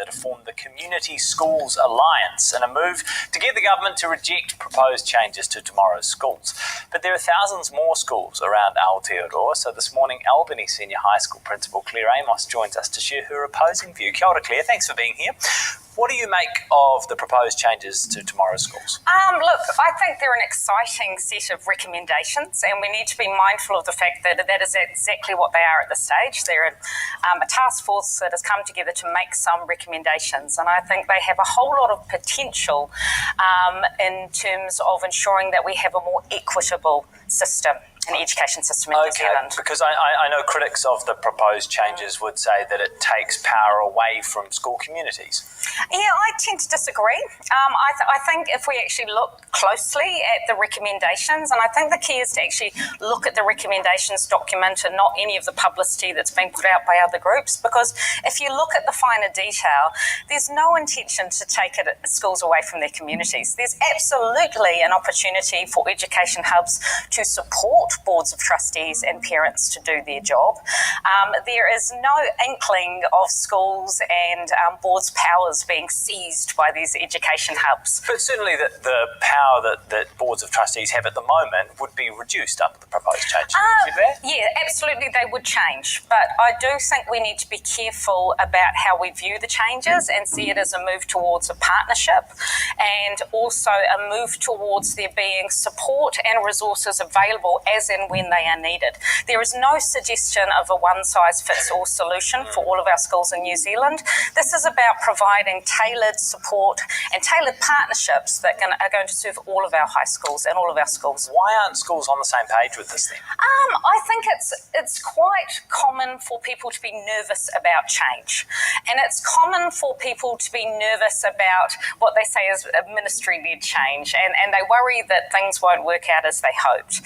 that have formed the Community Schools Alliance in a move to get the government to reject proposed changes to tomorrow's schools. But there are thousands more schools around Aotearoa, so this morning Albany Senior High School Principal Claire Amos joins us to share her opposing view. Kia ora, Claire, thanks for being here. What do you make of the proposed changes to tomorrow's schools? Look, I think they're an exciting set of recommendations, and we need to be mindful of the fact that that is exactly what they are at this stage. They're a task force that has come together to make some recommendations, and I think they have a whole lot of potential in terms of ensuring that we have a more equitable system. An education system in New Zealand. Because I know critics of the proposed changes would say that it takes power away from school communities. Yeah, I tend to disagree. I think if we actually look closely at the recommendations, and I think the key is to actually look at the recommendations document and not any of the publicity that's been put out by other groups, because if you look at the finer detail, there's no intention to take schools away from their communities. There's absolutely an opportunity for education hubs to support boards of trustees and parents to do their job. There is no inkling of schools and boards' powers being seized by these education hubs. But certainly the power that boards of trustees have at the moment would be reduced under the proposed changes. Yeah, absolutely they would change. But I do think we need to be careful about how we view the changes and see it as a move towards a partnership, and also a move towards there being support and resources available as and when they are needed. There is no suggestion of a one-size-fits-all solution for all of our schools in New Zealand. This is about providing tailored support and tailored partnerships that are going to serve all of our high schools and all of our schools. Why aren't schools on the same page with this then? I think it's quite common for people to be nervous about change. And it's common for people to be nervous about what they say is a ministry-led change, and they worry that things won't work out as they hoped.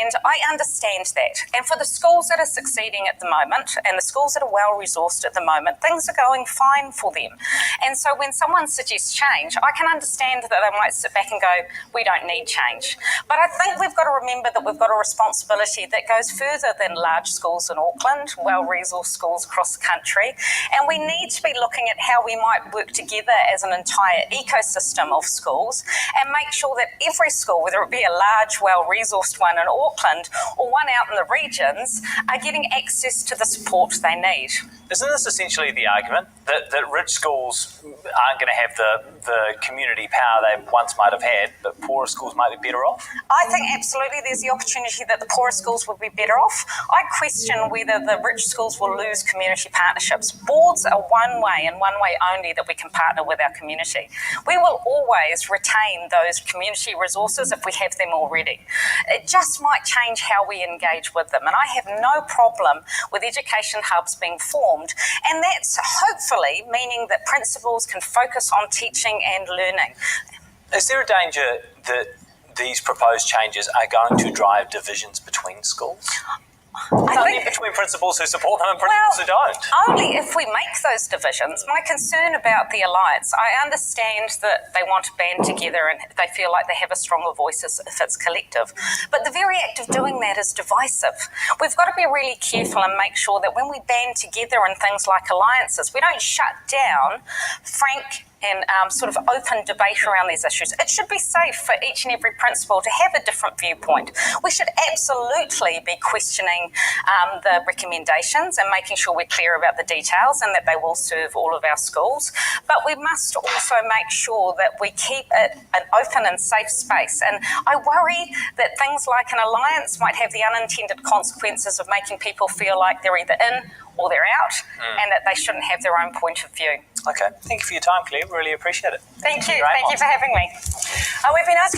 And I understand that. And for the schools that are succeeding at the moment and the schools that are well-resourced at the moment, things are going fine for them. And so when someone suggests change, I can understand that they might sit back and go, we don't need change. But I think we've got to remember that we've got a responsibility that goes further than large schools in Auckland, well-resourced schools across the country. And we need to be looking at how we might work together as an entire ecosystem of schools and make sure that every school, whether it be a large, well-resourced one in Auckland or one out in the regions, are getting access to the support they need. Isn't this essentially the argument that rich schools aren't going to have the community power they once might have had, but poorer schools might be better off? I think absolutely there's the opportunity that the poorer schools will be better off. I question whether the rich schools will lose community partnerships. Boards are one way and one way only that we can partner with our community. We will always retain those community resources if we have them already. It just might change how we engage with them. And I have no problem with education hubs being formed, and that's hopefully meaning that principals can focus on teaching and learning. Is there a danger that these proposed changes are going to drive divisions between schools? Only between principals who support them and principals who don't. Only if we make those divisions. My concern about the Alliance, I understand that they want to band together and they feel like they have a stronger voice if it's collective. But the very act of doing that is divisive. We've got to be really careful and make sure that when we band together in things like alliances, we don't shut down frank and sort of open debate around these issues. It should be safe for each and every principal to have a different viewpoint. We should absolutely be questioning the recommendations and making sure we're clear about the details and that they will serve all of our schools. But we must also make sure that we keep it an open and safe space. And I worry that things like an alliance might have the unintended consequences of making people feel like they're either in or they're out, and that they shouldn't have their own point of view. Okay, thank you for your time, Claire. Really appreciate it. Thank you. Thank you for having me. We've been asking